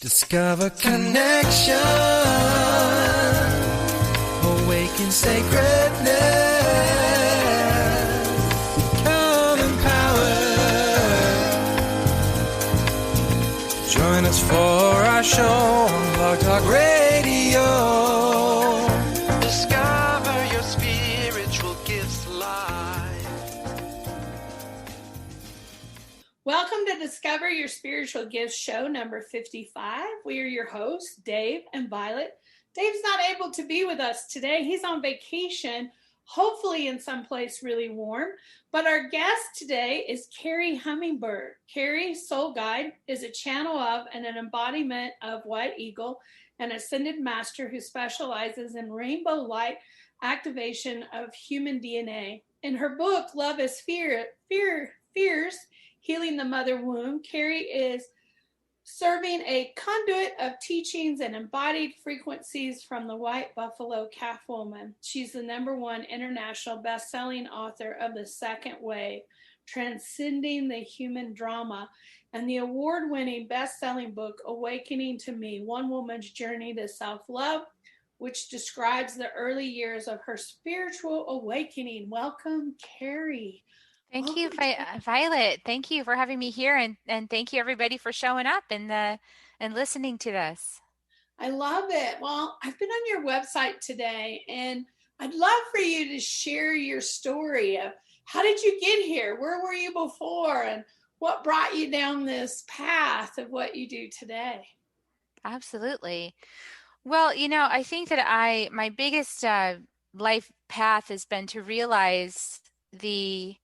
Discover connection, awaken sacredness, become empowered. Join us for our show on Blog Talk Radio. Discover your spiritual gifts live. Welcome to Discover Your Spiritual Gifts show number 55. We are your hosts, Dave and Violet. Dave's not able to be with us today. He's on vacation, hopefully in someplace really warm. But our guest today is Kerri Hummingbird. Kerri, soul guide, is a channel of and an embodiment of White Eagle, an ascended master who specializes in rainbow light activation of human DNA. In her book, Love is Fears, Healing the Mother Womb, Kerri is serving a conduit of teachings and embodied frequencies from the White Buffalo Calf Woman. She's the #1 international best-selling author of The Second Wave, Transcending the Human Drama, and the award-winning best-selling book, Awakening to Me, One Woman's Journey to Self-Love, which describes the early years of her spiritual awakening. Welcome, Kerri. Thank you, Violet. Thank you for having me here, and thank you everybody for showing up and listening to this. I love it. Well, I've been on your website today, and I'd love for you to share your story of how did you get here? Where were you before? And what brought you down this path of what you do today? Absolutely. Well, I think that my biggest life path has been to realize the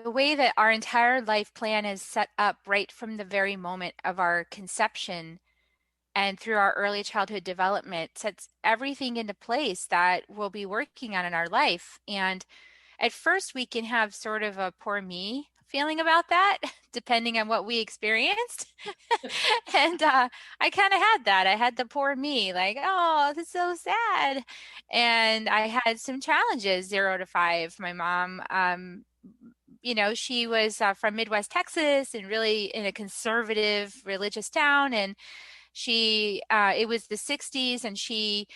way that our entire life plan is set up right from the very moment of our conception and through our early childhood development sets everything into place that we'll be working on in our life. And at first we can have sort of a poor me feeling about that, depending on what we experienced. And I kind of had that. I had the poor me, like, oh, this is so sad. And I had some challenges, 0 to 5. My mom, she was from Midwest Texas and really in a conservative religious town. And it was the 60s, and she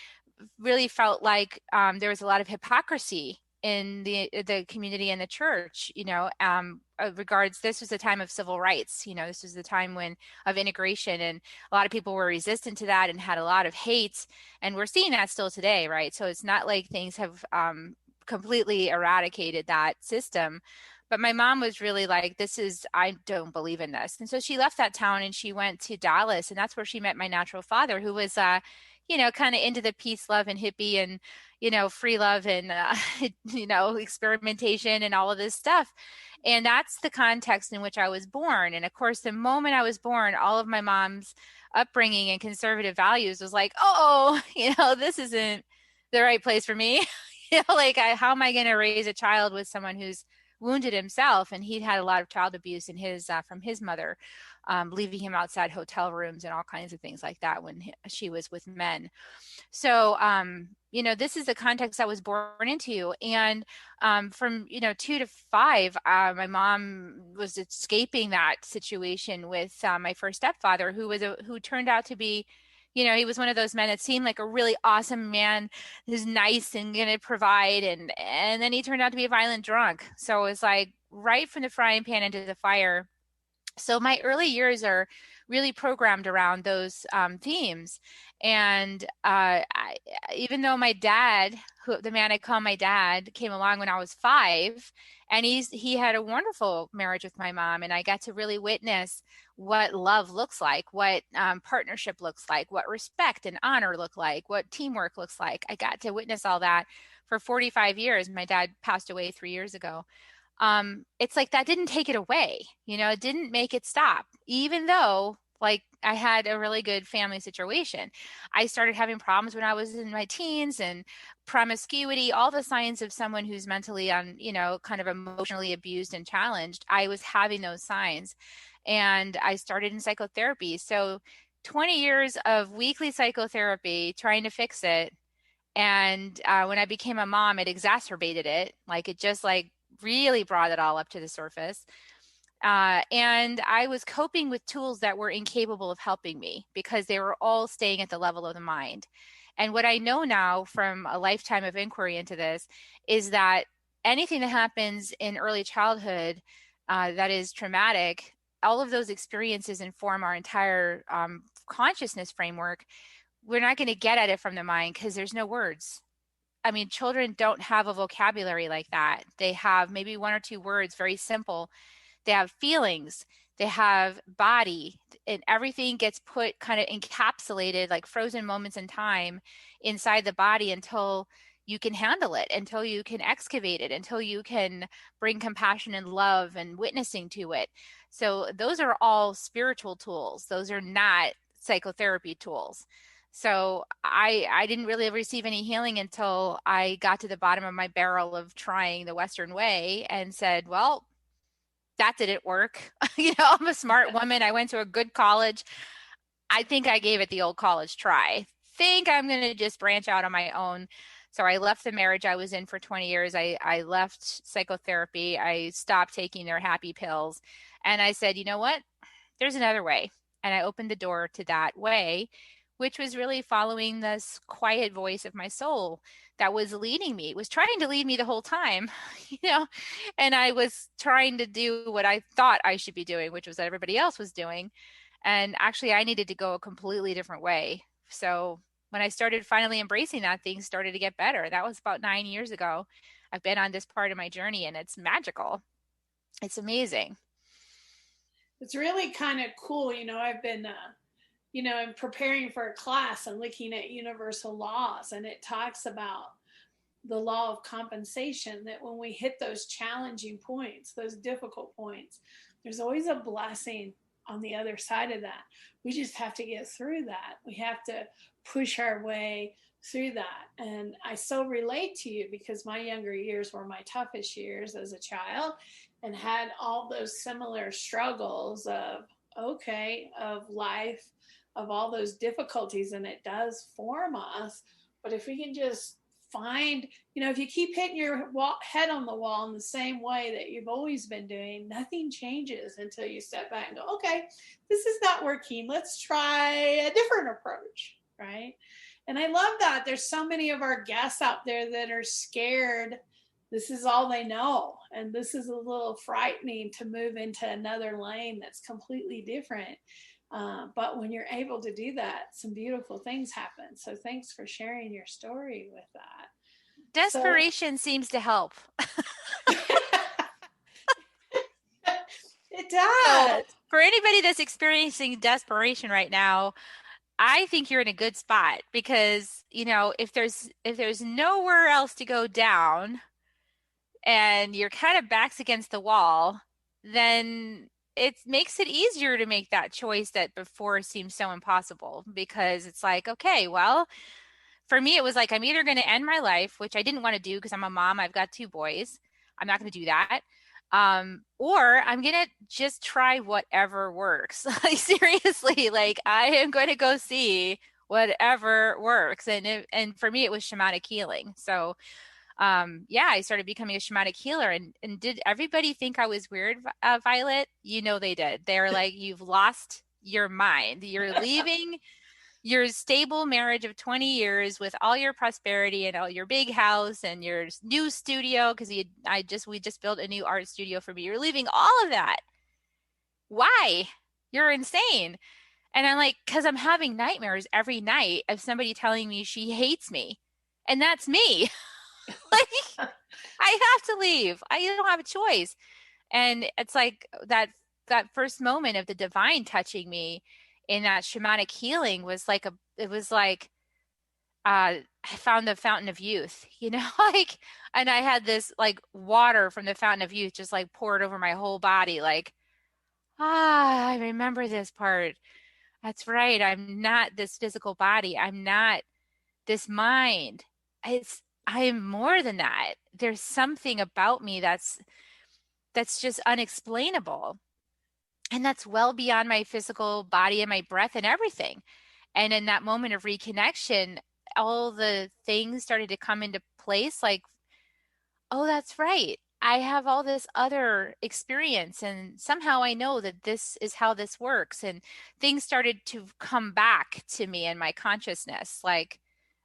really felt like there was a lot of hypocrisy in the community and the church, regards, this was a time of civil rights, this was the time of integration, and a lot of people were resistant to that and had a lot of hate, and we're seeing that still today, right? So it's not like things have completely eradicated that system. But my mom was really like, I don't believe in this. And so she left that town and she went to Dallas, and that's where she met my natural father, who was, kind of into the peace, love, and hippie and, free love and, experimentation and all of this stuff. And that's the context in which I was born. And of course, the moment I was born, all of my mom's upbringing and conservative values was like, oh, this isn't the right place for me. How am I going to raise a child with someone who's wounded himself? And he'd had a lot of child abuse in from his mother, leaving him outside hotel rooms and all kinds of things like that when she was with men. So, this is the context I was born into. And from 2 to 5, my mom was escaping that situation with my first stepfather, who turned out to be, he was one of those men that seemed like a really awesome man who's nice and going to provide. And then he turned out to be a violent drunk. So it was like right from the frying pan into the fire. So my early years are really programmed around those themes. And even though my dad, the man I call my dad, came along when I was 5, and he had a wonderful marriage with my mom, and I got to really witness what love looks like, what partnership looks like, what respect and honor look like, what teamwork looks like. I got to witness all that for 45 years. My dad passed away 3 years ago. It's like that didn't take it away, it didn't make it stop, even though I had a really good family situation. I started having problems when I was in my teens, and promiscuity, all the signs of someone who's mentally kind of emotionally abused and challenged. I was having those signs, and I started in psychotherapy. So 20 years of weekly psychotherapy trying to fix it. And when I became a mom, it exacerbated it. It just really brought it all up to the surface. And I was coping with tools that were incapable of helping me because they were all staying at the level of the mind. And what I know now from a lifetime of inquiry into this is that anything that happens in early childhood that is traumatic, all of those experiences inform our entire consciousness framework. We're not going to get at it from the mind because there's no words. I mean, children don't have a vocabulary like that. They have maybe one or two words, very simple. They have feelings, they have body, and everything gets put kind of encapsulated like frozen moments in time inside the body until you can handle it, until you can excavate it, until you can bring compassion and love and witnessing to it. So those are all spiritual tools. Those are not psychotherapy tools. So I didn't really receive any healing until I got to the bottom of my barrel of trying the Western way and said, well, that didn't work. I'm a smart woman. I went to a good college. I think I gave it the old college try. Think I'm going to just branch out on my own. So I left the marriage I was in for 20 years. I left psychotherapy. I stopped taking their happy pills. And I said, you know what? There's another way. And I opened the door to that way, which was really following this quiet voice of my soul that was leading me, was trying to lead me the whole time, and I was trying to do what I thought I should be doing, which was that everybody else was doing. And actually I needed to go a completely different way. So when I started finally embracing that, things started to get better. That was about 9 years ago. I've been on this part of my journey and it's magical. It's amazing. It's really kind of cool. I've been, I'm preparing for a class and looking at universal laws, and it talks about the law of compensation, that when we hit those challenging points, those difficult points, there's always a blessing on the other side of that. We just have to get through that. We have to push our way through that. And I so relate to you because my younger years were my toughest years as a child, and had all those similar struggles of life, of all those difficulties, and it does form us. But if we can just find, if you keep hitting your head on the wall in the same way that you've always been doing, nothing changes until you step back and go, okay, this is not working. Let's try a different approach, right? And I love that there's so many of our guests out there that are scared. This is all they know. And this is a little frightening to move into another lane that's completely different. But when you're able to do that, some beautiful things happen. So thanks for sharing your story with that. Desperation seems to help. It does. So for anybody that's experiencing desperation right now, I think you're in a good spot because, if there's nowhere else to go down and you're kind of backs against the wall, then it makes it easier to make that choice that before seemed so impossible, because it's like, okay, well, for me, it was like, I'm either going to end my life, which I didn't want to do because I'm a mom. I've got 2 boys. I'm not going to do that. Or I'm going to just try whatever works. Like, seriously, like I am going to go see whatever works. And for me, it was shamanic healing. So I started becoming a shamanic healer. And did everybody think I was weird, Violet? They did. They're like, you've lost your mind. You're leaving your stable marriage of 20 years with all your prosperity and all your big house and your new studio, because we just built a new art studio for me. You're leaving all of that. Why? You're insane. And I'm like, because I'm having nightmares every night of somebody telling me she hates me. And that's me. Like, I have to leave. I don't have a choice. And it's like that first moment of the divine touching me in that shamanic healing was like I found the fountain of youth, like, and I had this like water from the fountain of youth just like poured over my whole body. Like, I remember this part. That's right. I'm not this physical body. I'm not this mind. I am more than that. There's something about me that's just unexplainable. And that's well beyond my physical body and my breath and everything. And in that moment of reconnection, all the things started to come into place, like, oh, that's right. I have all this other experience, and somehow I know that this is how this works. And things started to come back to me in my consciousness. Like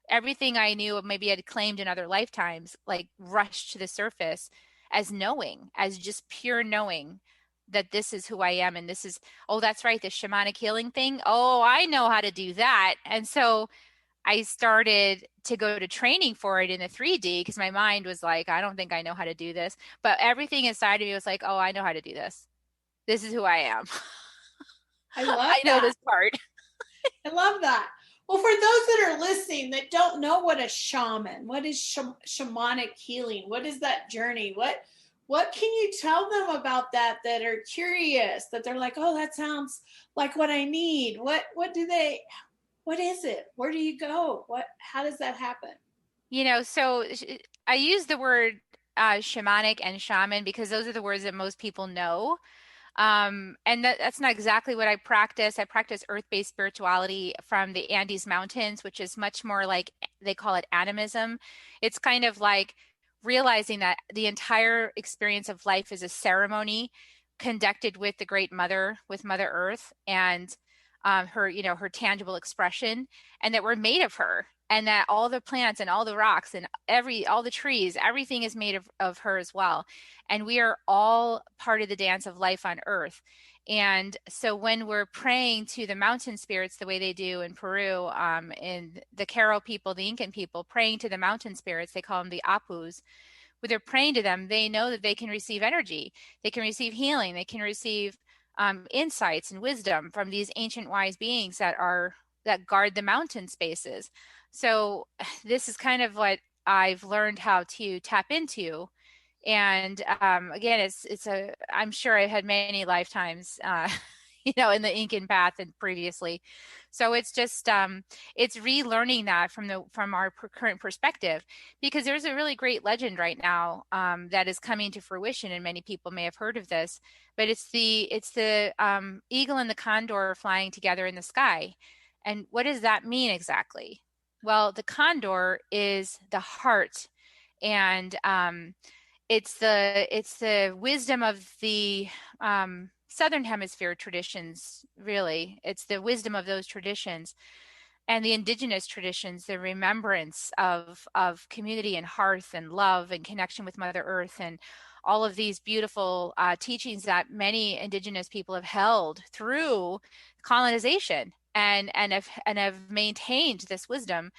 everything I knew, maybe I'd claimed in other lifetimes, like rushed to the surface as knowing, as just pure knowing that this is who I am. And this is, oh, that's right, the shamanic healing thing. Oh, I know how to do that. And so I started to go to training for it in the 3D because my mind was like, I don't think I know how to do this. But everything inside of me was like, oh, I know how to do this. This is who I am. I love I know this part. I love that. Well, for those that are listening that don't know what a shaman, what is shamanic healing? What is that journey? What can you tell them about that are curious, that they're like, oh, that sounds like what I need? What is it? Where do you go? How does that happen? So I use the word shamanic and shaman because those are the words that most people know. And that's not exactly what I practice. I practice earth-based spirituality from the Andes Mountains, which is much more like, they call it animism. It's kind of like realizing that the entire experience of life is a ceremony conducted with the great mother, with Mother Earth, and her tangible expression, and that we're made of her, and that all the plants and all the rocks and all the trees, everything is made of her as well. And we are all part of the dance of life on Earth. And so when we're praying to the mountain spirits the way they do in Peru, in the Q'ero people, the Incan people, praying to the mountain spirits, they call them the Apus. When they're praying to them, they know that they can receive energy, they can receive healing, they can receive insights and wisdom from these ancient wise beings that guard the mountain spaces. So this is kind of what I've learned how to tap into. And again, I'm sure I've had many lifetimes, in the Incan path and previously. So it's just, it's relearning that from our current perspective, because there's a really great legend right now that is coming to fruition, and many people may have heard of this, but it's the eagle and the condor flying together in the sky. And what does that mean exactly? Well, the condor is the heart, and it's the wisdom of the Southern Hemisphere traditions, really. It's the wisdom of those traditions and the indigenous traditions, the remembrance of community and hearth and love and connection with Mother Earth, and all of these beautiful teachings that many indigenous people have held through colonization and have maintained this wisdom.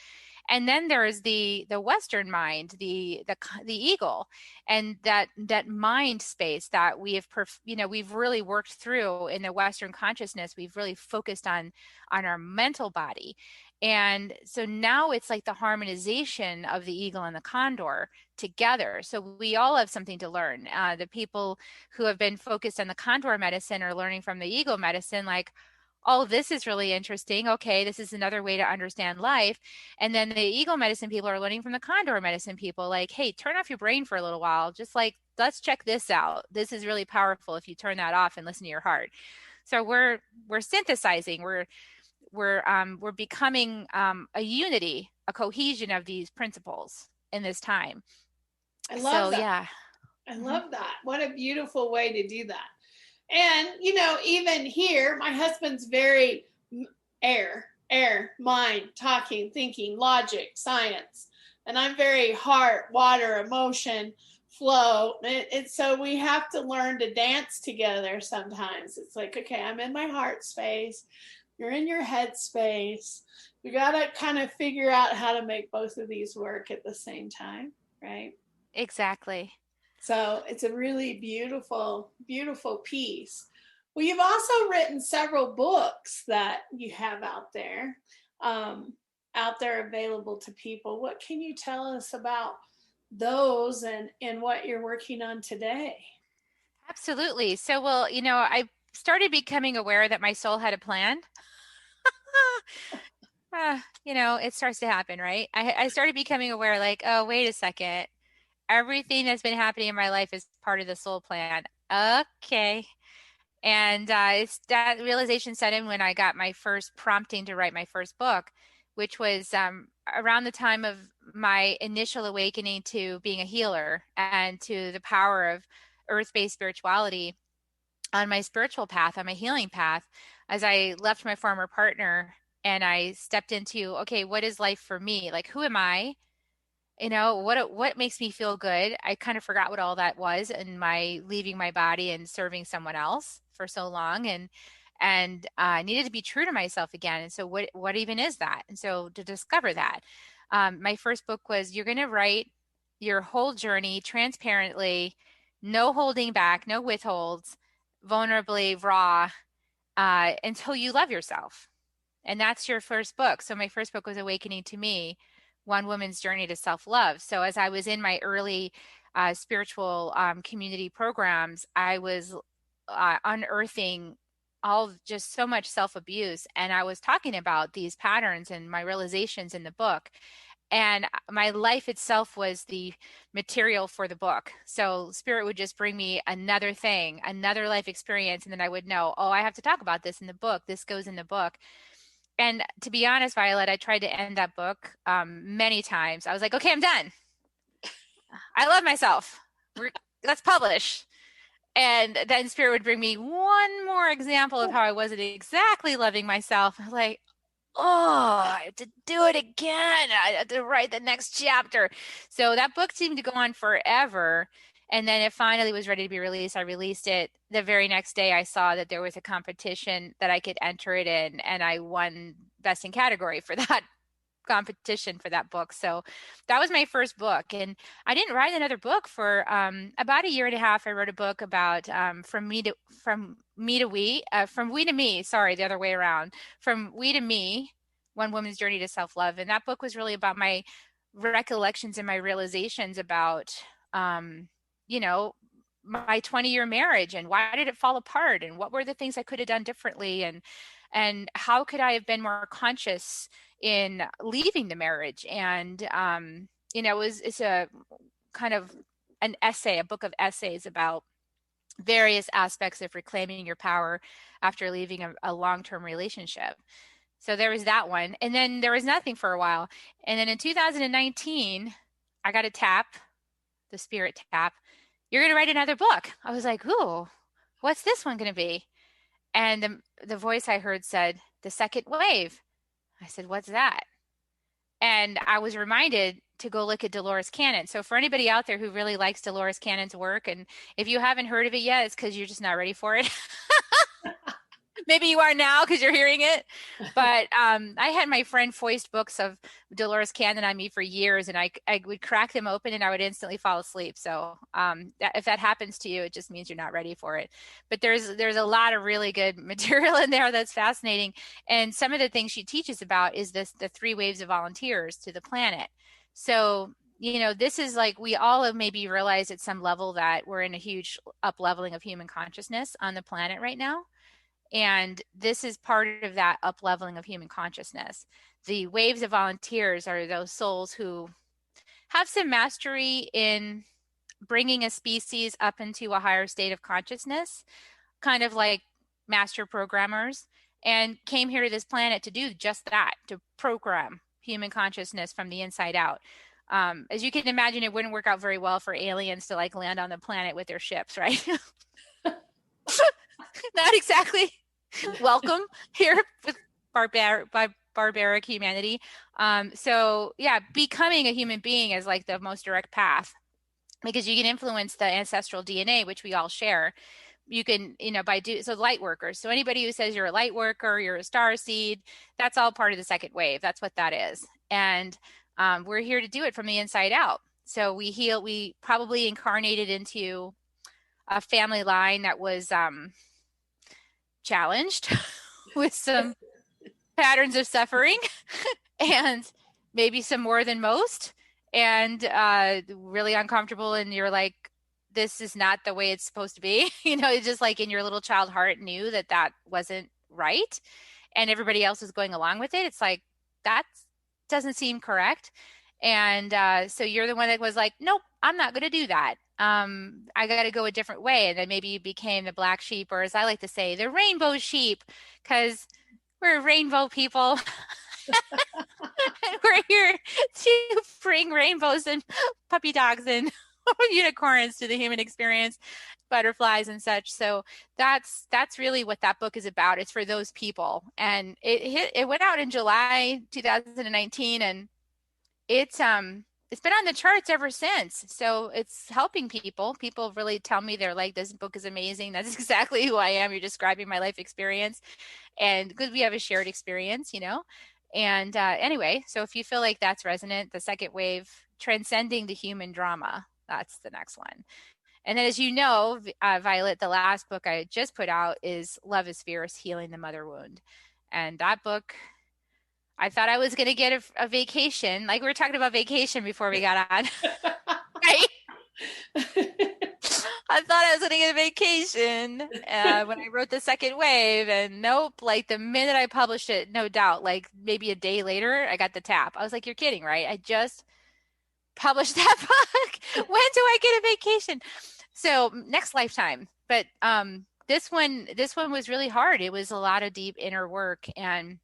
And then there is the Western mind, the eagle, and that mind space that we've really worked through in the Western consciousness. We've really focused on our mental body. And so now it's like the harmonization of the eagle and the condor together. So we all have something to learn. The people who have been focused on the condor medicine are learning from the eagle medicine, like, oh, this is really interesting. Okay, this is another way to understand life. And then the eagle medicine people are learning from the condor medicine people, like, hey, turn off your brain for a little while. Just like, let's check this out. This is really powerful if you turn that off and listen to your heart. So we're synthesizing. We're becoming a unity, a cohesion of these principles in this time. I love that. Yeah. I love that. What a beautiful way to do that. And, even here, my husband's very air, mind, talking, thinking, logic, science. And I'm very heart, water, emotion, flow. So we have to learn to dance together sometimes. It's like, okay, I'm in my heart space. You're in your head space. We got to kind of figure out how to make both of these work at the same time, right? Exactly. So it's a really beautiful, beautiful piece. Well, you've also written several books that you have out there available to people. What can you tell us about those and what you're working on today? Absolutely. So, well, I started becoming aware that my soul had a plan. It starts to happen, right? I started becoming aware, like, oh, wait a second. Everything that's been happening in my life is part of the soul plan. Okay. And it's that realization set in when I got my first prompting to write my first book, which was around the time of my initial awakening to being a healer and to the power of earth-based spirituality on my spiritual path, on my healing path, as I left my former partner and I stepped into, okay, what is life for me? Like, who am I? What makes me feel good? I kind of forgot what all that was in my leaving my body and serving someone else for so long, and I needed to be true to myself again. And so what even is that? And so to discover that, my first book was, you're going to write your whole journey transparently, no holding back, no withholds, vulnerably raw, until you love yourself. And that's your first book. So my first book was Awakening to Me, One Woman's Journey to Self-Love. So as I was in my early spiritual community programs, I was unearthing all just so much self-abuse. And I was talking about these patterns and my realizations in the book. And my life itself was the material for the book. So Spirit would just bring me another thing, another life experience. And then I would know, oh, I have to talk about this in the book. This goes in the book. And to be honest, Violet, I tried to end that book many times. I was like, okay, I'm done. I love myself. Let's publish. And then Spirit would bring me one more example of how I wasn't exactly loving myself. I was like, oh, I have to do it again. I have to write the next chapter. So that book seemed to go on forever. And then it finally was ready to be released. I released it. The very next day, I saw that there was a competition that I could enter it in, and I won best in category for that competition for that book. So that was my first book. And I didn't write another book for about a year and a half. I wrote a book about from we to me, sorry, the other way around, from we to me, One Woman's Journey to Self-Love. And that book was really about my recollections and my realizations about my 20-year marriage, and why did it fall apart, and what were the things I could have done differently, and how could I have been more conscious in leaving the marriage. And it's a kind of an essay, a book of essays about various aspects of reclaiming your power after leaving a long-term relationship. So there was that one. And then there was nothing for a while. And then in 2019, I got a tap, the Spirit tap. You're going to write another book. I was like, ooh, what's this one going to be? And the voice I heard said, The Second Wave. I said, what's that? And I was reminded to go look at Dolores Cannon. So for anybody out there who really likes Dolores Cannon's work, and if you haven't heard of it yet, it's because you're just not ready for it. Maybe you are now because you're hearing it. But I had my friend foist books of Dolores Cannon on me for years, and I would crack them open and I would instantly fall asleep. So if that happens to you, it just means you're not ready for it. But there's a lot of really good material in there that's fascinating. And some of the things she teaches about is the 3 waves of volunteers to the planet. So this is like, we all have maybe realized at some level that we're in a huge up-leveling of human consciousness on the planet right now. And this is part of that up-leveling of human consciousness. The waves of volunteers are those souls who have some mastery in bringing a species up into a higher state of consciousness, kind of like master programmers, and came here to this planet to do just that, to program human consciousness from the inside out. As you can imagine, it wouldn't work out very well for aliens to like land on the planet with their ships, right? Not exactly welcome here with barbaric humanity. So yeah, becoming a human being is like the most direct path, because you can influence the ancestral DNA, which we all share. You can, so light workers. So anybody who says you're a light worker, you're a star seed, that's all part of the second wave. That's what that is. And we're here to do it from the inside out. So we probably incarnated into a family line that was challenged with some patterns of suffering and maybe some more than most, and really uncomfortable. And you're like, this is not the way it's supposed to be. It's just like in your little child heart knew that wasn't right. And everybody else was going along with it. It's like, that doesn't seem correct. And so you're the one that was like, nope, I'm not going to do that. I got to go a different way. And then maybe you became the black sheep, or as I like to say, the rainbow sheep, because we're rainbow people. And we're here to bring rainbows and puppy dogs and unicorns to the human experience, butterflies and such. So that's really what that book is about. It's for those people. And it went out in July 2019, and it's been on the charts ever since. So it's helping people. People really tell me, they're like, this book is amazing. That's exactly who I am. You're describing my life experience. And because we have a shared experience, And anyway, so if you feel like that's resonant, the second wave, transcending the human drama, that's the next one. And then, as you know, Violet, the last book I just put out is Love is Fierce, Healing the Mother Wound. And that book, I thought I was going to get a vacation. Like, we were talking about vacation before we got on. Right? I thought I was going to get a vacation when I wrote the second wave, and nope, like the minute I published it, no doubt, like maybe a day later, I got the tap. I was like, you're kidding, right? I just published that book. When do I get a vacation? So next lifetime. But this one was really hard. It was a lot of deep inner work, and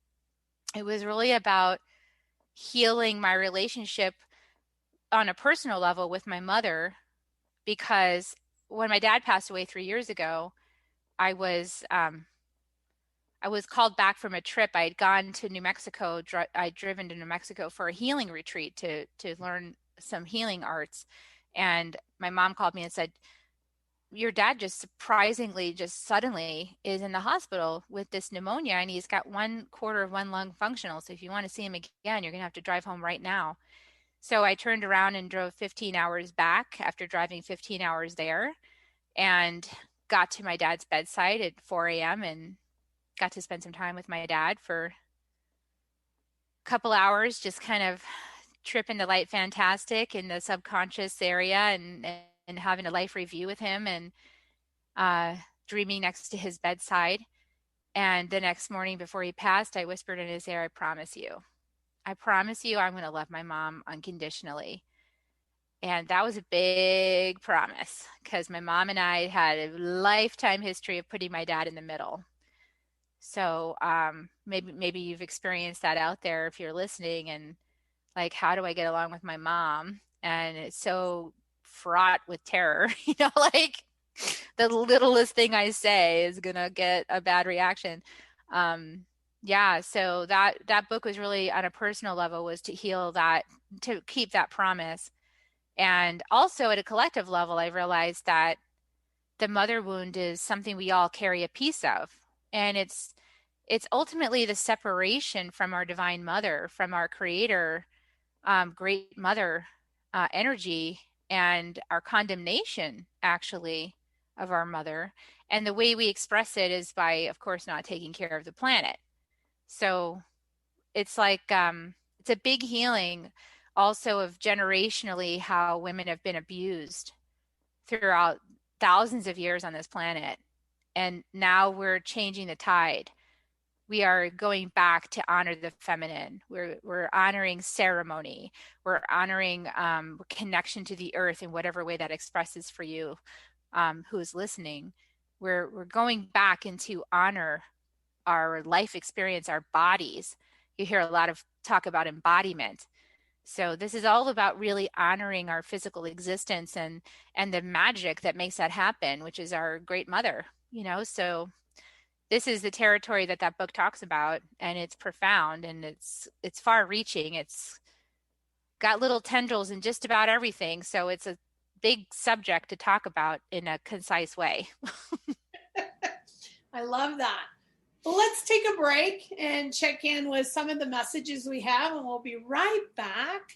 it was really about healing my relationship on a personal level with my mother, because when my dad passed away 3 years ago, I was called back from a trip. I had gone to New Mexico. I'd driven to New Mexico for a healing retreat to learn some healing arts. And my mom called me and said, your dad just surprisingly, just suddenly is in the hospital with this pneumonia, and he's got 1/4 of one lung functional. So if you want to see him again, you're going to have to drive home right now. So I turned around and drove 15 hours back after driving 15 hours there, and got to my dad's bedside at 4 a.m. and got to spend some time with my dad for a couple hours, just kind of tripping the light fantastic in the subconscious area, and having a life review with him, and dreaming next to his bedside. And the next morning before he passed, I whispered in his ear, I promise you I'm going to love my mom unconditionally. And that was a big promise, because my mom and I had a lifetime history of putting my dad in the middle. So maybe you've experienced that out there if you're listening, and like, how do I get along with my mom? And it's so fraught with terror, like the littlest thing I say is going to get a bad reaction. So that book was really, on a personal level, was to heal that, to keep that promise. And also at a collective level, I realized that the mother wound is something we all carry a piece of. And it's ultimately the separation from our divine mother, from our creator, great mother energy, and our condemnation, actually, of our mother. And the way we express it is by, of course, not taking care of the planet. So it's like, it's a big healing also of generationally how women have been abused throughout thousands of years on this planet. And now we're changing the tide. We are going back to honor the feminine. We're honoring ceremony. We're honoring connection to the earth in whatever way that expresses for you, who is listening. We're going back into honor our life experience, our bodies. You hear a lot of talk about embodiment. So this is all about really honoring our physical existence and the magic that makes that happen, which is our great mother, so this is the territory that book talks about, and it's profound, and it's far reaching. It's got little tendrils in just about everything. So it's a big subject to talk about in a concise way. I love that. Well, let's take a break and check in with some of the messages we have, and we'll be right back.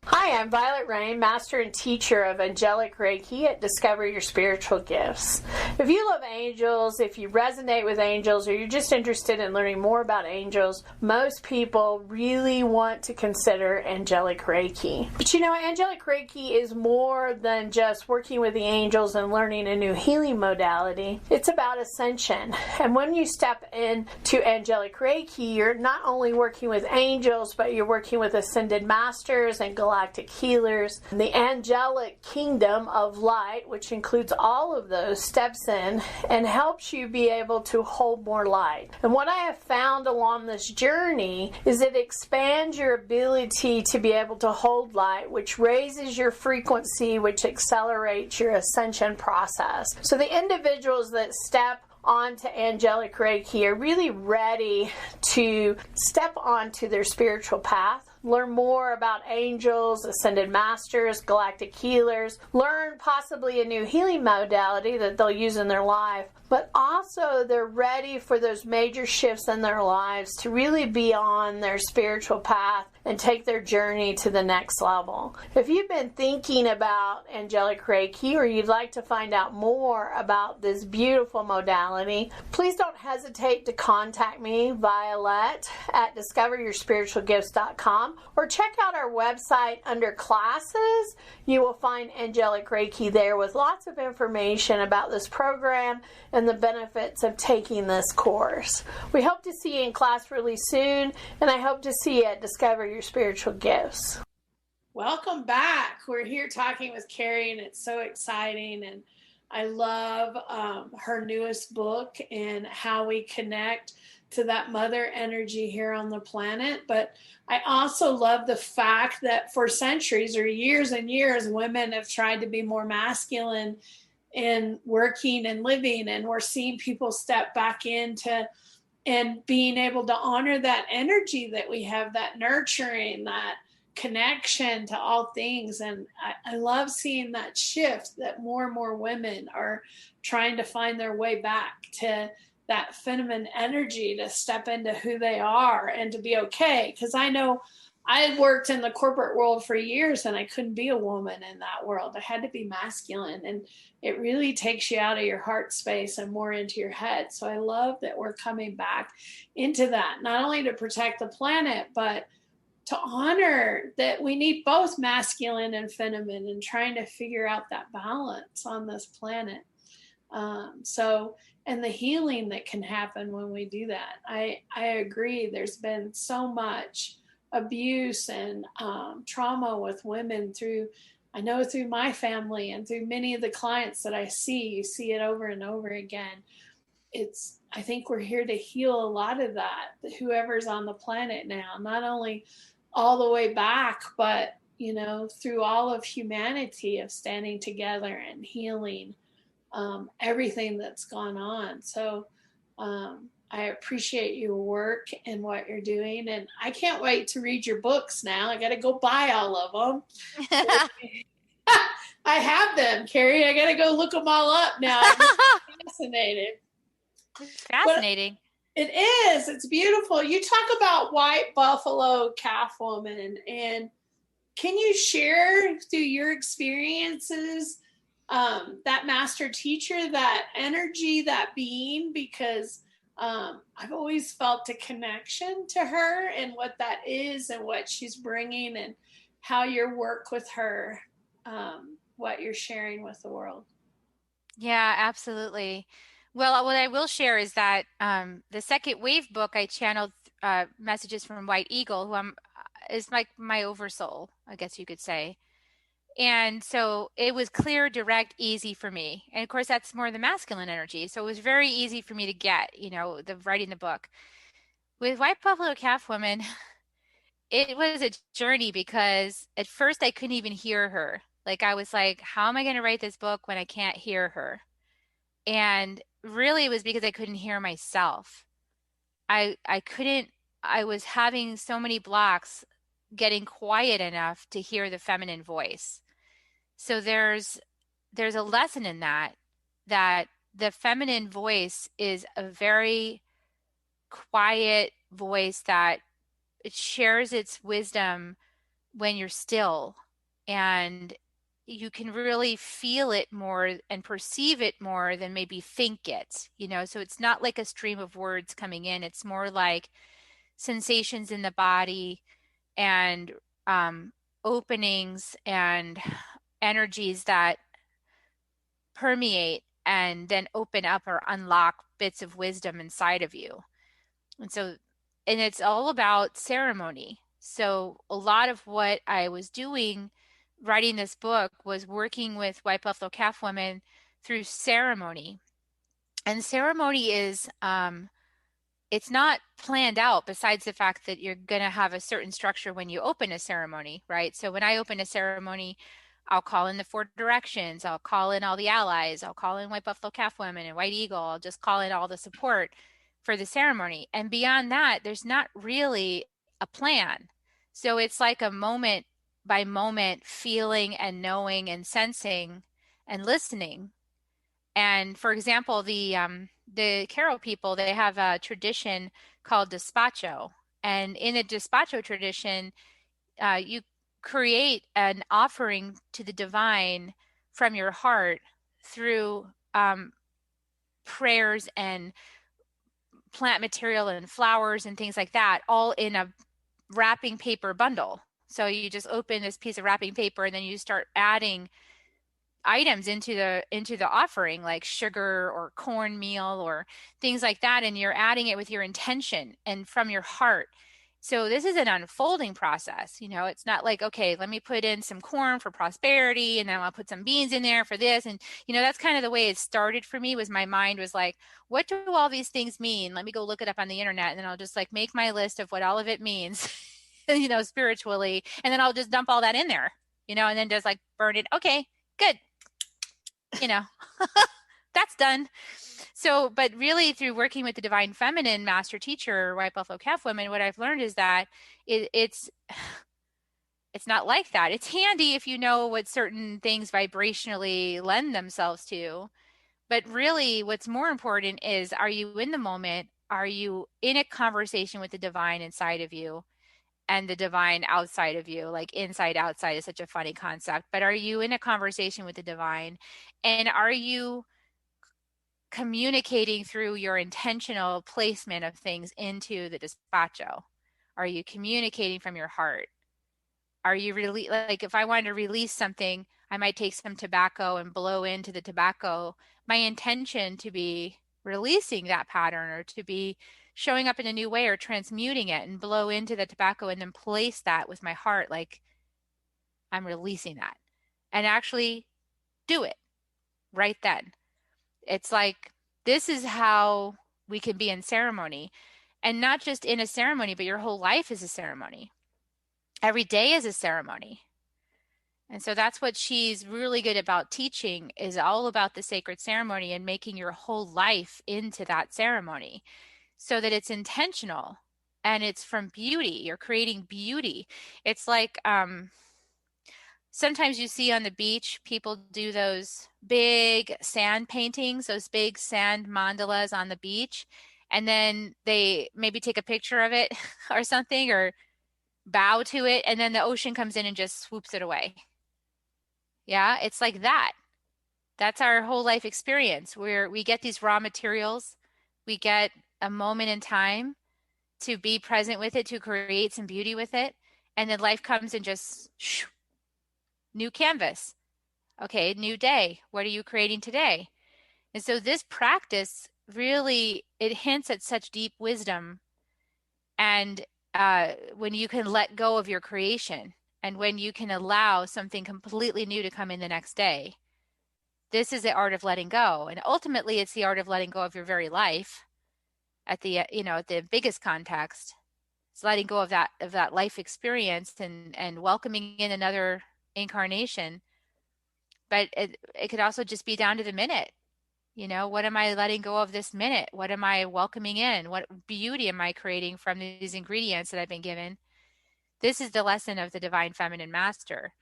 Hi, I'm Violet Rain, Master and Teacher of Angelic Reiki at Discover Your Spiritual Gifts. If you love angels, if you resonate with angels, or you're just interested in learning more about angels, most people really want to consider Angelic Reiki. But Angelic Reiki is more than just working with the angels and learning a new healing modality. It's about ascension. And when you step into Angelic Reiki, you're not only working with angels, but you're working with ascended masters and galactic galactic healers. The angelic kingdom of light, which includes all of those, steps in and helps you be able to hold more light. And what I have found along this journey is it expands your ability to be able to hold light, which raises your frequency, which accelerates your ascension process. So the individuals that step onto Angelic Reiki are really ready to step onto their spiritual path, learn more about angels, ascended masters, galactic healers, learn possibly a new healing modality that they'll use in their life, but also they're ready for those major shifts in their lives to really be on their spiritual path and take their journey to the next level. If you've been thinking about Angelic Reiki or you'd like to find out more about this beautiful modality, please don't hesitate to contact me, Violet, at discoveryourspiritualgifts.com, or check out our website under classes. You will find Angelic Reiki there with lots of information about this program and the benefits of taking this course. We hope to see you in class really soon, and I hope to see you at Discover Your Spiritual Gifts. Welcome back. We're here talking with Kerri, and it's so exciting. And I love her newest book and how we connect to that mother energy here on the planet. But I also love the fact that for centuries or years and years, women have tried to be more masculine in working and living. And we're seeing people step back into and being able to honor that energy that we have, that nurturing, that connection to all things. And I love seeing that shift, that more and more women are trying to find their way back to that feminine energy, to step into who they are and to be okay. Because I know I had worked in the corporate world for years and I couldn't be a woman in that world. I had to be masculine, and it really takes you out of your heart space and more into your head. So I love that we're coming back into that, not only to protect the planet, but to honor that we need both masculine and feminine, and trying to figure out that balance on this planet. And the healing that can happen when we do that. I agree. There's been so much abuse and trauma with women through my family and through many of the clients that I see. You see it over and over again. I think we're here to heal a lot of that, whoever's on the planet now, not only all the way back, but, through all of humanity, of standing together and healing everything that's gone on. So I appreciate your work and what you're doing. And I can't wait to read your books now. I got to go buy all of them. I have them, Kerri. I got to go look them all up now. I'm fascinated. Fascinating. But it is. It's beautiful. You talk about white buffalo calf woman, and can you share through your experiences that master teacher, that energy, that being? Because I've always felt a connection to her and what that is and what she's bringing, and how your work with her, what you're sharing with the world. Yeah, absolutely. Well, what I will share is that the Second Wave book, I channeled messages from White Eagle, who is like my oversoul, I guess you could say. And so it was clear, direct, easy for me. And of course, that's more the masculine energy. So it was very easy for me to get, the writing the book. With White Buffalo Calf Woman, it was a journey, because at first I couldn't even hear her. Like, I was like, how am I going to write this book when I can't hear her? And really it was because I couldn't hear myself. I was having so many blocks getting quiet enough to hear the feminine voice. So there's a lesson in that the feminine voice is a very quiet voice that it shares its wisdom when you're still, and you can really feel it more and perceive it more than maybe think it, so it's not like a stream of words coming in. It's more like sensations in the body and openings and energies that permeate and then open up or unlock bits of wisdom inside of you. And it's all about ceremony. So a lot of what I was doing writing this book was working with white buffalo calf women through ceremony. And ceremony is it's not planned out, besides the fact that you're going to have a certain structure when you open a ceremony, right? So when I open a ceremony, I'll call in the 4 directions, I'll call in all the allies, I'll call in white buffalo calf women and white eagle, I'll just call in all the support for the ceremony. And beyond that, there's not really a plan. So it's like a moment by moment feeling and knowing and sensing and listening. And for example, the Carol people, they have a tradition called despacho. And in a despacho tradition, you create an offering to the divine from your heart through prayers and plant material and flowers and things like that, all in a wrapping paper bundle. So you just open this piece of wrapping paper and then you start adding items into the offering, like sugar or cornmeal or things like that, and you're adding it with your intention and from your heart. So this is an unfolding process. It's not like, okay, let me put in some corn for prosperity and then I'll put some beans in there for this. And that's kind of the way it started for me. Was my mind was like, what do all these things mean? Let me go look it up on the internet, and then I'll just like make my list of what all of it means spiritually, and then I'll just dump all that in there, and then just like burn it. Okay, good. That's done. So, but really through working with the divine feminine master teacher, white buffalo calf women, what I've learned is that it's not like that. It's handy if you know what certain things vibrationally lend themselves to. But really what's more important is, are you in the moment? Are you in a conversation with the divine inside of you and the divine outside of you? Like inside outside is such a funny concept, but are you in a conversation with the divine, and are you communicating through your intentional placement of things into the despacho? Are you communicating from your heart? Are you really, like if I wanted to release something, I might take some tobacco and blow into the tobacco my intention to be releasing that pattern, or to be showing up in a new way, or transmuting it, and blow into the tobacco and then place that with my heart, like I'm releasing that, and actually do it right then. It's like, this is how we can be in ceremony, and not just in a ceremony, but your whole life is a ceremony. Every day is a ceremony. And so that's what she's really good about teaching, is all about the sacred ceremony and making your whole life into that ceremony, so that it's intentional and it's from beauty. You're creating beauty. It's like sometimes you see on the beach, people do those big sand paintings, those big sand mandalas on the beach, and then they maybe take a picture of it or something, or bow to it, and then the ocean comes in and just swoops it away. Yeah, it's like that. That's our whole life experience, where we get these raw materials, we get a moment in time to be present with it, to create some beauty with it, and then life comes and just new canvas. Okay, new day. What are you creating today? And so this practice really, it hints at such deep wisdom, and when you can let go of your creation, and when you can allow something completely new to come in the next day. This is the art of letting go. And ultimately, it's the art of letting go of your very life at the, at the biggest context. It's letting go of that life experience, and welcoming in another incarnation. But it could also just be down to the minute. What am I letting go of this minute? What am I welcoming in? What beauty am I creating from these ingredients that I've been given? This is the lesson of the divine feminine master.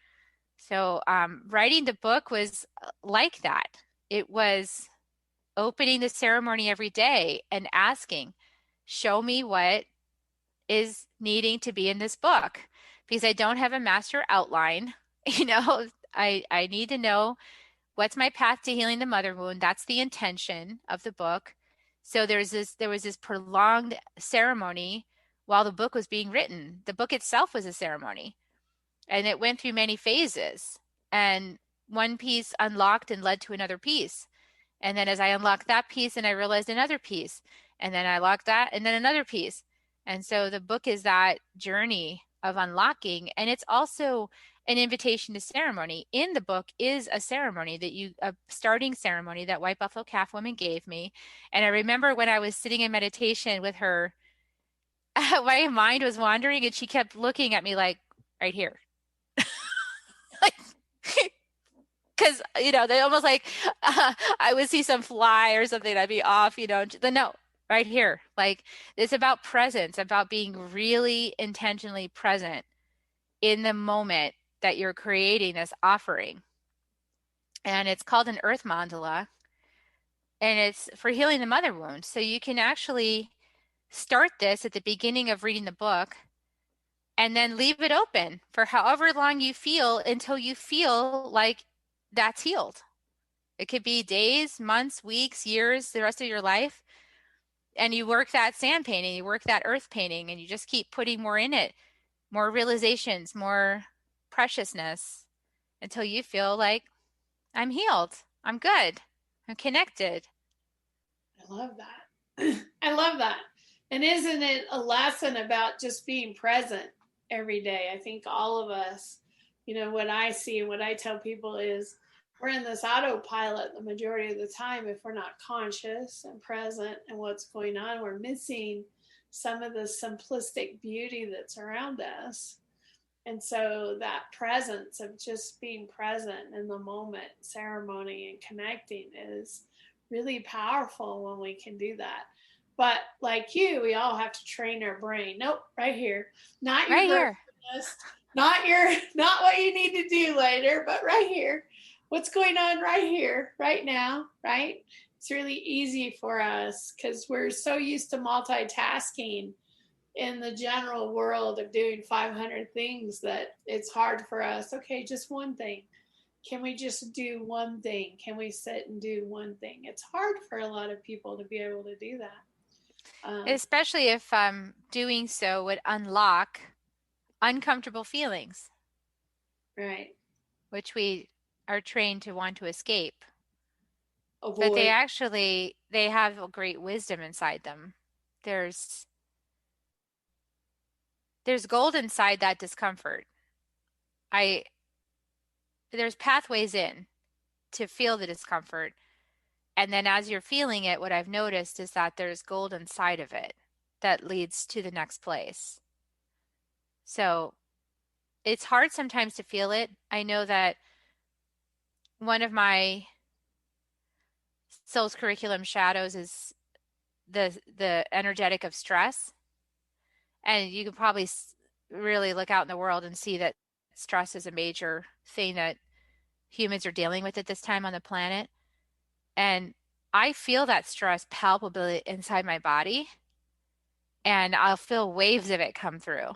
So writing the book was like that. It was opening the ceremony every day and asking, show me what is needing to be in this book, because I don't have a master outline. I need to know what's my path to healing the mother wound. That's the intention of the book. So there was this prolonged ceremony while the book was being written. The book itself was a ceremony, and it went through many phases, and one piece unlocked and led to another piece. And then as I unlocked that piece, and I realized another piece, and then I locked that, and then another piece. And so the book is that journey of unlocking. And it's also an invitation to ceremony. In the book is a ceremony a starting ceremony that White Buffalo Calf woman gave me. And I remember when I was sitting in meditation with her, my mind was wandering and she kept looking at me like, right here. Like, because, they almost like I would see some fly or something, I'd be off, no, right here. Like, it's about presence, about being really intentionally present in the moment that you're creating this offering. And it's called an earth mandala, and it's for healing the mother wound. So you can actually start this at the beginning of reading the book and then leave it open for however long you feel until you feel like that's healed. It could be days, months, weeks, years, the rest of your life. And you work that sand painting, you work that earth painting, and you just keep putting more in it, more realizations, more preciousness, until you feel like, I'm healed, I'm good, I'm connected. I love that. I love that. And isn't it a lesson about just being present every day? I think all of us, what I see and what I tell people is we're in this autopilot the majority of the time. If we're not conscious and present in what's going on, we're missing some of the simplistic beauty that's around us. And so that presence of just being present in the moment, ceremony, and connecting is really powerful when we can do that. But like you, we all have to train our brain. Nope, right here. Not your right here. Not what you need to do later, but right here. What's going on right here, right now, right? It's really easy for us because we're so used to multitasking in the general world of doing 500 things that it's hard for us. Okay, just one thing. Can we just do one thing? Can we sit and do one thing? It's hard for a lot of people to be able to do that. Especially if doing so would unlock uncomfortable feelings. Right. Which we are trained to want to escape. Avoid. But they have a great wisdom inside them. There's gold inside that discomfort. There's pathways in to feel the discomfort. And then as you're feeling it, what I've noticed is that there's gold inside of it that leads to the next place. So it's hard sometimes to feel it. I know that one of my soul's curriculum shadows is the energetic of stress. And you can probably really look out in the world and see that stress is a major thing that humans are dealing with at this time on the planet. And I feel that stress palpably inside my body, and I'll feel waves of it come through.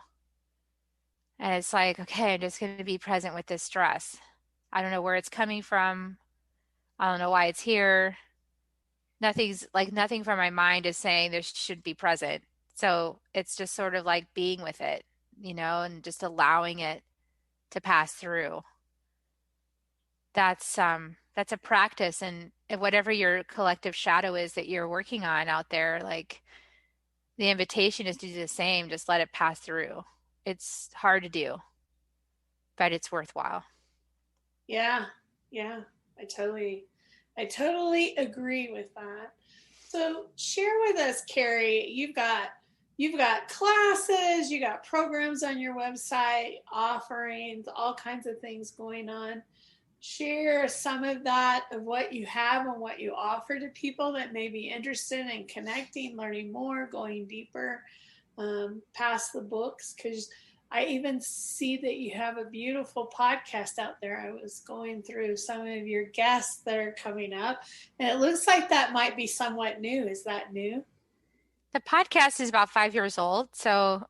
And it's like, okay, I'm just going to be present with this stress. I don't know where it's coming from. I don't know why it's here. Nothing from my mind is saying this should be present. So it's just sort of like being with it, and just allowing it to pass through. That's a practice, and whatever your collective shadow is that you're working on out there, like the invitation is to do the same. Just let it pass through. It's hard to do, but it's worthwhile. Yeah. I totally agree with that. So share with us, Kerri, you've got classes, you got programs on your website, offerings, all kinds of things going on. Share some of that, of what you have and what you offer to people that may be interested in connecting, learning more, going deeper, past the books, because I even see that you have a beautiful podcast out there. I was going through some of your guests that are coming up, and it looks like that might be somewhat new. Is that new? The podcast is about 5 years old. So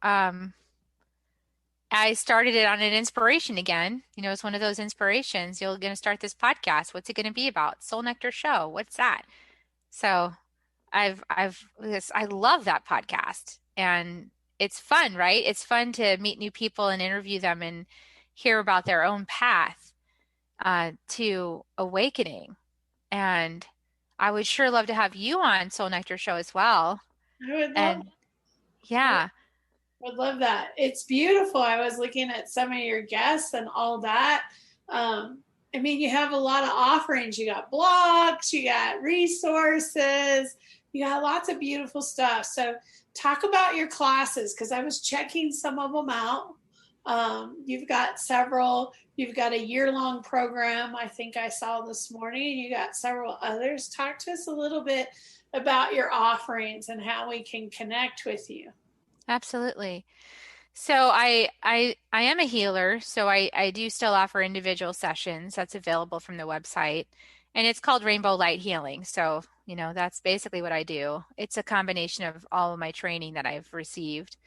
I started it on an inspiration again. It's one of those inspirations. You're going to start this podcast. What's it going to be about? Soul Nectar Show. What's that? So I love that podcast, and it's fun, right? It's fun to meet new people and interview them and hear about their own path to awakening. And I would sure love to have you on Soul Nectar Show as well. I would love. Yeah. I love that. It's beautiful. I was looking at some of your guests and all that. I mean, you have a lot of offerings. You got blogs, you got resources, you got lots of beautiful stuff. So talk about your classes, because I was checking some of them out. You've got several. You've got a year-long program, I think I saw this morning, and you got several others. Talk to us a little bit about your offerings and how we can connect with you. Absolutely. So I am a healer, so I do still offer individual sessions. That's available from the website, and it's called Rainbow Light Healing. So, that's basically what I do. It's a combination of all of my training that I've received.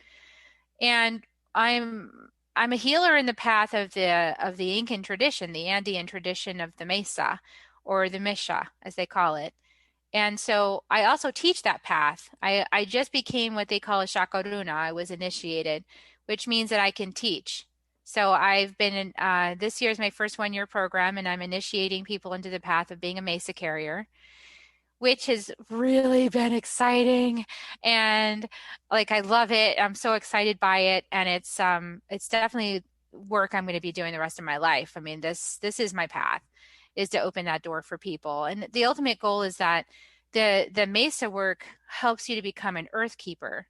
And I'm a healer in the path of the Incan tradition, the Andean tradition of the Mesa, or the Misha, as they call it. And so I also teach that path. I just became what they call a shakaruna. I was initiated, which means that I can teach. So I've been in, this year is my first 1-year program, and I'm initiating people into the path of being a Mesa carrier, which has really been exciting. And like, I love it. I'm so excited by it. And it's definitely work I'm going to be doing the rest of my life. I mean, this is my path, is to open that door for people. And the ultimate goal is that the Mesa work helps you to become an earth keeper.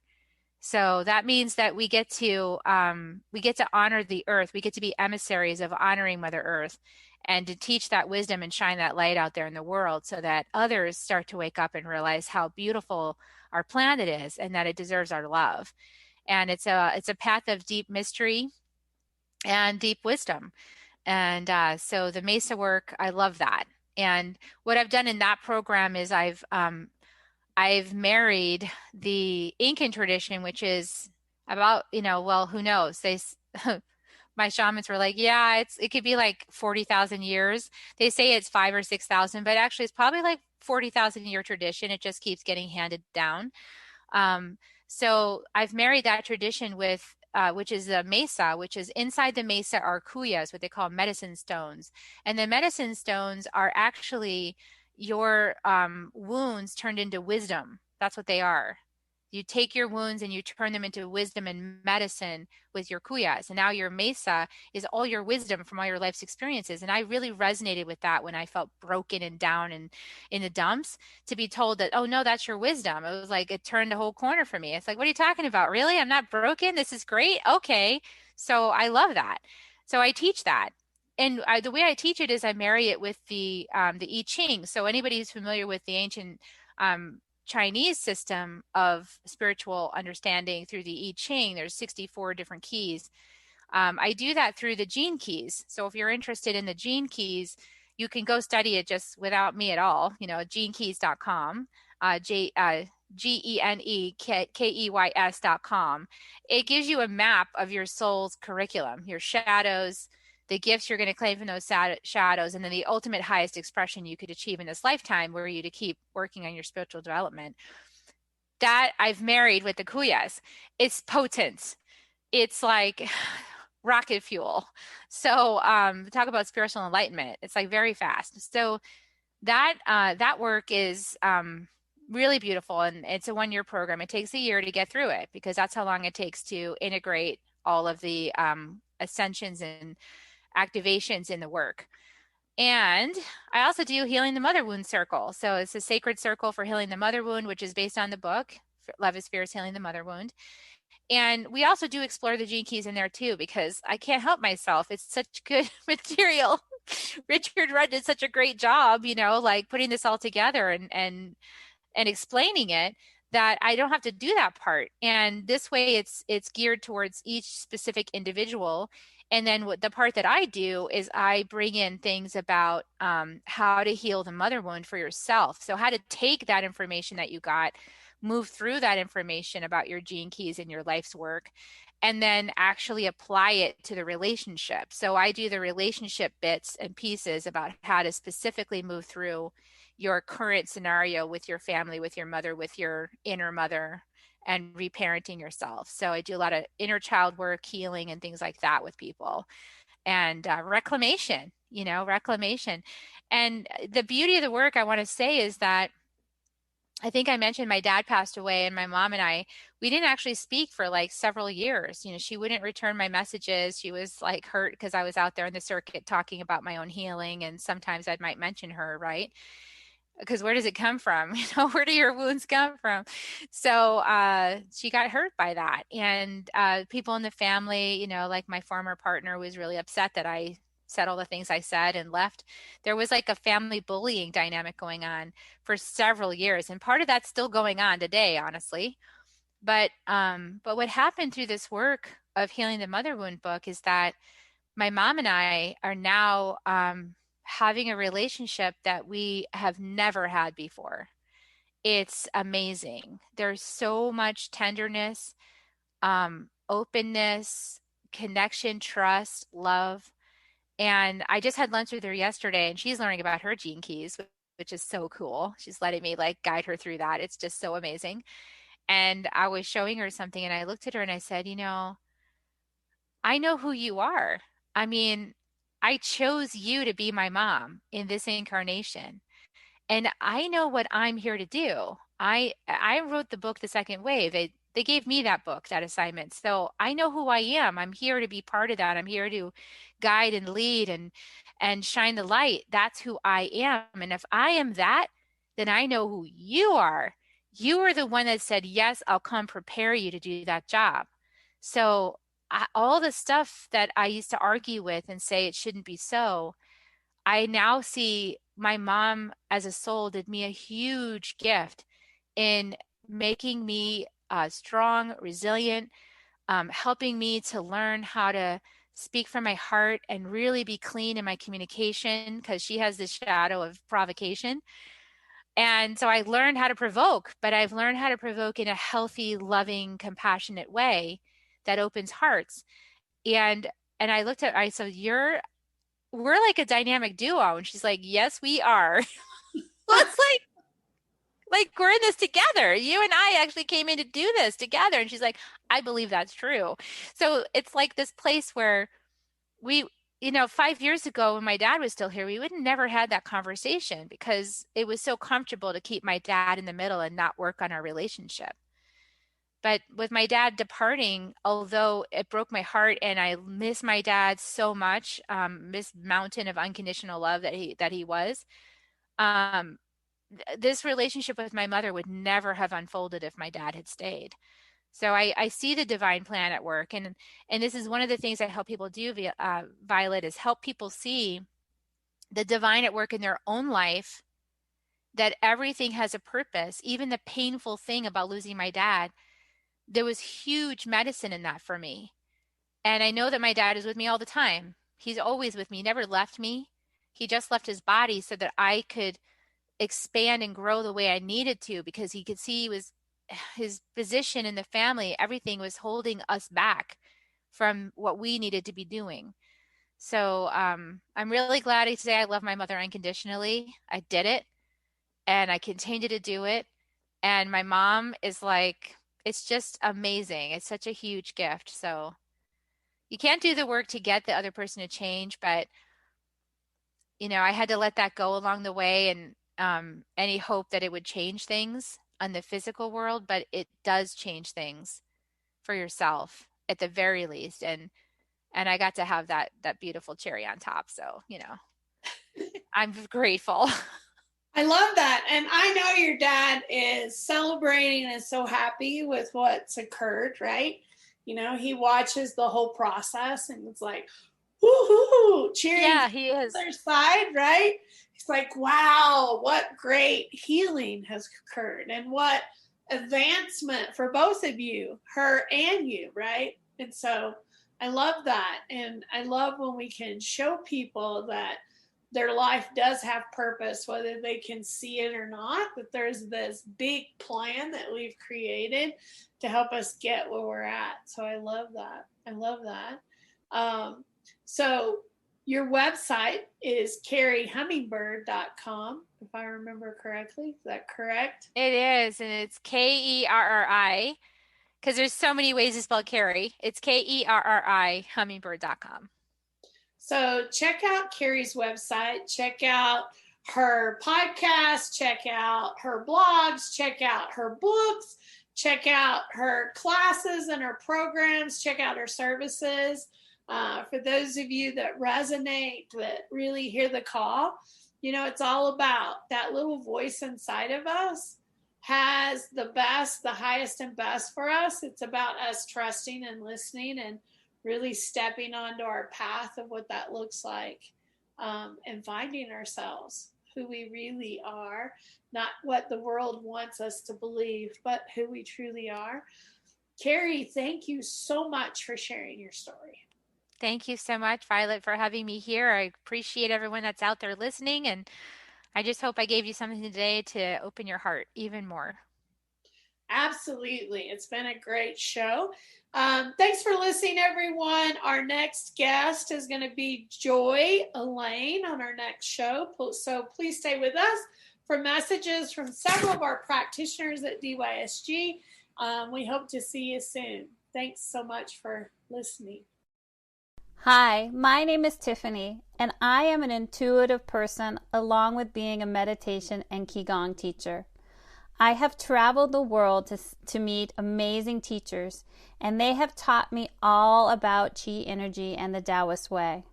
So that means that we get to honor the earth. We get to be emissaries of honoring Mother Earth, and to teach that wisdom and shine that light out there in the world, so that others start to wake up and realize how beautiful our planet is and that it deserves our love. And it's a path of deep mystery and deep wisdom. And so the Mesa work, I love that. And what I've done in that program is I've married the Incan tradition, which is about, well, who knows? My shamans were like, yeah, it could be like 40,000 years. They say it's 5 or 6,000, but actually it's probably like 40,000 year tradition. It just keeps getting handed down. So I've married that tradition with, which is the Mesa, which is inside the Mesa are kuyas, what they call medicine stones. And the medicine stones are actually your wounds turned into wisdom. That's what they are. You take your wounds and you turn them into wisdom and medicine with your kuyas. And now your Mesa is all your wisdom from all your life's experiences. And I really resonated with that when I felt broken and down and in the dumps, to be told that, oh no, that's your wisdom. It was like, it turned a whole corner for me. It's like, what are you talking about? Really? I'm not broken. This is great. Okay. So I love that. So I teach that. And the way I teach it is I marry it with the I Ching. So anybody who's familiar with the ancient Chinese system of spiritual understanding through the I Ching, there's 64 different keys. I do that through the gene keys. So if you're interested in the gene keys, you can go study it just without me at all, genekeys.com, GeneKeys.com. It gives you a map of your soul's curriculum, your shadows, the gifts you're going to claim from those shadows, and then the ultimate highest expression you could achieve in this lifetime, were you to keep working on your spiritual development. That I've married with the kuyas. It's potent. It's like rocket fuel. So talk about spiritual enlightenment. It's like very fast. So that work is really beautiful, and it's a 1-year program. It takes a year to get through it, because that's how long it takes to integrate all of the ascensions and activations in the work. And I also do Healing the Mother Wound Circle. So it's a sacred circle for healing the mother wound, which is based on the book, Love is Fierce, Healing the Mother Wound. And we also do explore the gene keys in there too, because I can't help myself. It's such good material. Richard Rudd did such a great job, like putting this all together and explaining it, that I don't have to do that part. And this way it's geared towards each specific individual. And then the part that I do is I bring in things about how to heal the mother wound for yourself. So how to take that information that you got, move through that information about your gene keys and your life's work, and then actually apply it to the relationship. So I do the relationship bits and pieces about how to specifically move through your current scenario with your family, with your mother, with your inner mother, and reparenting yourself. So I do a lot of inner child work, healing, and things like that with people. And reclamation. And the beauty of the work, I want to say, is that I think I mentioned my dad passed away, and my mom and I, we didn't actually speak for like several years. You know, she wouldn't return my messages. She was like hurt because I was out there in the circuit talking about my own healing. And sometimes I might mention her, right? Because where does it come from? You know, where do your wounds come from? So she got hurt by that. And people in the family, you know, like my former partner was really upset that I said all the things I said and left. There was like a family bullying dynamic going on for several years. And part of that's still going on today, honestly. But what happened through this work of healing the mother wound book is that my mom and I are now having a relationship that we have never had before. It's amazing. There's so much tenderness, openness, connection, trust, love. And I just had lunch with her yesterday, and she's learning about her gene keys, which is so cool. She's letting me like guide her through that. It's just so amazing. And I was showing her something, and I looked at her and I said, you know, I know who you are. I mean, I chose you to be my mom in this incarnation. And I know what I'm here to do. I wrote the book The Second Wave. They gave me that book, that assignment. So I know who I am. I'm here to be part of that. I'm here to guide and lead and shine the light. That's who I am. And if I am that, then I know who you are. You are the one that said, yes, I'll come prepare you to do that job. So all the stuff that I used to argue with and say it shouldn't be so, I now see my mom as a soul did me a huge gift in making me strong, resilient, helping me to learn how to speak from my heart and really be clean in my communication, because she has this shadow of provocation. And so I learned how to provoke, but I've learned how to provoke in a healthy, loving, compassionate way that opens hearts. And I looked at, I said, we're like a dynamic duo. And she's like, yes, we are. It's like we're in this together. You and I actually came in to do this together. And she's like, I believe that's true. So it's like this place where we, you know, 5 years ago when my dad was still here, we would never had that conversation because it was so comfortable to keep my dad in the middle and not work on our relationship. But with my dad departing, although it broke my heart and I miss my dad so much, this mountain of unconditional love that he was, um, this relationship with my mother would never have unfolded if my dad had stayed. So I see the divine plan at work, and this is one of the things I help people do, Violet, is help people see the divine at work in their own life, that everything has a purpose. Even the painful thing about losing my dad, there was huge medicine in that for me. And I know that my dad is with me all the time. He's always with me, he never left me. He just left his body so that I could expand and grow the way I needed to, because he could see his position in the family, everything was holding us back from what we needed to be doing. So I'm really glad to say I love my mother unconditionally. I did it, and I continue to do it. And my mom is like, it's just amazing. It's such a huge gift. So you can't do the work to get the other person to change, but you know, I had to let that go along the way, and any hope that it would change things on the physical world, but it does change things for yourself at the very least. And I got to have that beautiful cherry on top. So, you know, I'm grateful. I love that. And I know your dad is celebrating and so happy with what's occurred, right? You know, he watches the whole process and it's like, woohoo, cheering. Yeah, he is. Other side, right? He's like, wow, what great healing has occurred and what advancement for both of you, her and you, right? And so I love that. And I love when we can show people that their life does have purpose, whether they can see it or not, that there's this big plan that we've created to help us get where we're at. So I love that. I love that. So your website is kerrihummingbird.com, if I remember correctly. Is that correct? It is. And it's Kerri, because there's so many ways to spell Kerri. It's Kerri, hummingbird.com. So check out Kerri's website. Check out her podcast, check out her blogs, check out her books, check out her classes and her programs, check out her services. For those of you that resonate, that really hear the call, it's all about that little voice inside of us has the best, the highest and best for us. It's about us trusting and listening and really stepping onto our path of what that looks like, and finding ourselves, who we really are, not what the world wants us to believe, but who we truly are. Kerri, thank you so much for sharing your story. Thank you so much, Violet, for having me here. I appreciate everyone that's out there listening, and I just hope I gave you something today to open your heart even more. Absolutely. It's been a great show. Thanks for listening, everyone. Our next guest is going to be Joy Elaine on our next show. So please stay with us for messages from several of our practitioners at DYSG. We hope to see you soon. Thanks so much for listening. Hi, my name is Tiffany, and I am an intuitive person along with being a meditation and Qigong teacher. I have traveled the world to meet amazing teachers, and they have taught me all about Qi energy and the Taoist way.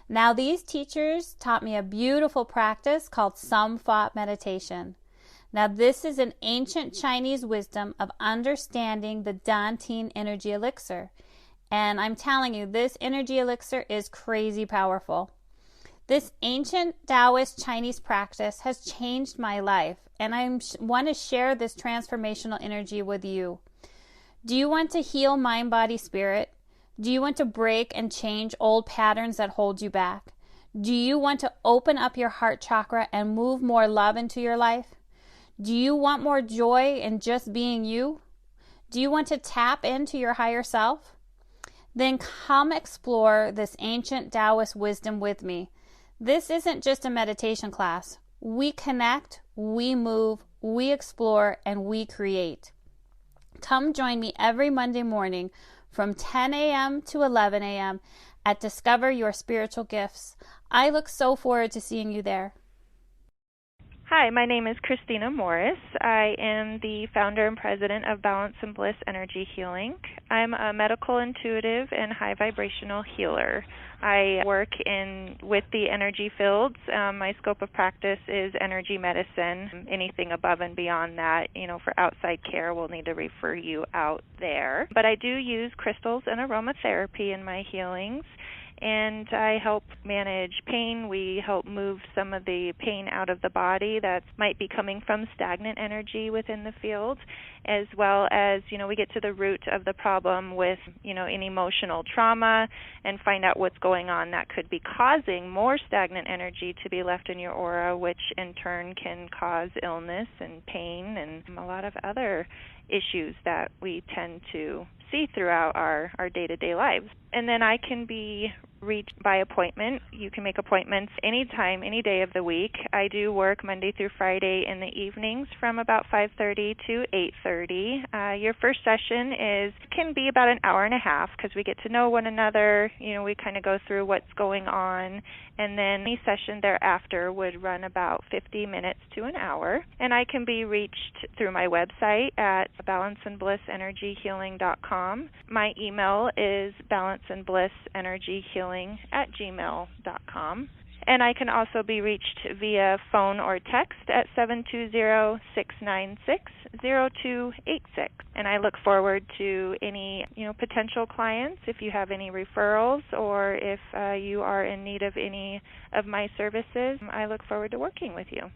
Now, these teachers taught me a beautiful practice called Sum Thought meditation. Now, this is an ancient Chinese wisdom of understanding the Dantian energy elixir. And I'm telling you, this energy elixir is crazy powerful. This ancient Taoist Chinese practice has changed my life, and I want to share this transformational energy with you. Do you want to heal mind, body, spirit? Do you want to break and change old patterns that hold you back? Do you want to open up your heart chakra and move more love into your life? Do you want more joy in just being you? Do you want to tap into your higher self? Then come explore this ancient Taoist wisdom with me. This isn't just a meditation class. We connect, we move, we explore, and we create. Come join me every Monday morning from 10 a.m. to 11 a.m. at Discover Your Spiritual Gifts. I look so forward to seeing you there. Hi, my name is Christina Morris. I am the founder and president of Balance and Bliss Energy Healing. I'm a medical intuitive and high vibrational healer. I work with the energy fields. My scope of practice is energy medicine. Anything above and beyond that, for outside care, we'll need to refer you out there. But I do use crystals and aromatherapy in my healings. And I help manage pain. We help move some of the pain out of the body that might be coming from stagnant energy within the field, as well as, we get to the root of the problem with, any emotional trauma and find out what's going on that could be causing more stagnant energy to be left in your aura, which in turn can cause illness and pain and a lot of other issues that we tend to see throughout our day-to-day lives. And then I can be reached by appointment. You can make appointments anytime, any day of the week. I do work Monday through Friday in the evenings from about 5:30 to 8:30. Your first session can be about an hour and a half because we get to know one another. We kind of go through what's going on. And then any session thereafter would run about 50 minutes to an hour. And I can be reached through my website at balanceandblissenergyhealing.com. My email is balanceandblissenergyhealing@gmail.com. And I can also be reached via phone or text at 720-696-0286. And I look forward to any, potential clients. If you have any referrals or if you are in need of any of my services, I look forward to working with you.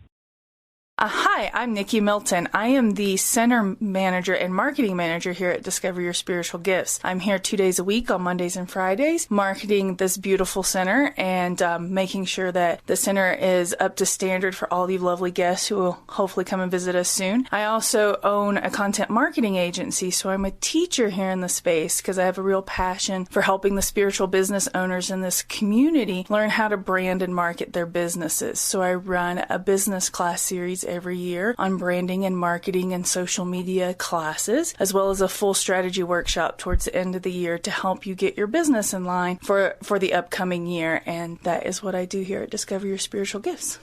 Hi, I'm Nikki Milton. I am the Center Manager and Marketing Manager here at Discover Your Spiritual Gifts. I'm here 2 days a week on Mondays and Fridays, marketing this beautiful center and making sure that the center is up to standard for all you lovely guests who will hopefully come and visit us soon. I also own a content marketing agency, so I'm a teacher here in the space because I have a real passion for helping the spiritual business owners in this community learn how to brand and market their businesses. So I run a business class series every year on branding and marketing and social media classes, as well as a full strategy workshop towards the end of the year to help you get your business in line for the upcoming year. And that is what I do here at Discover Your Spiritual Gifts.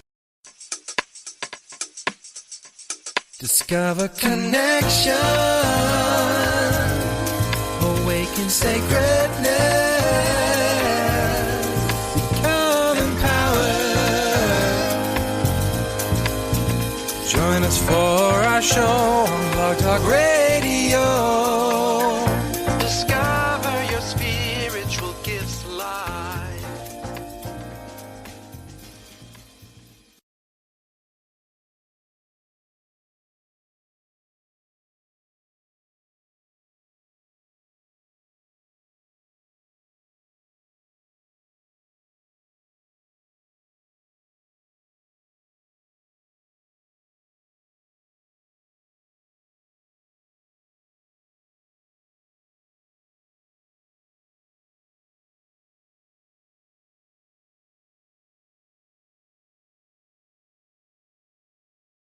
Discover connection, awaken sacredness, become empowered. Join us for our show on Blog Talk Radio.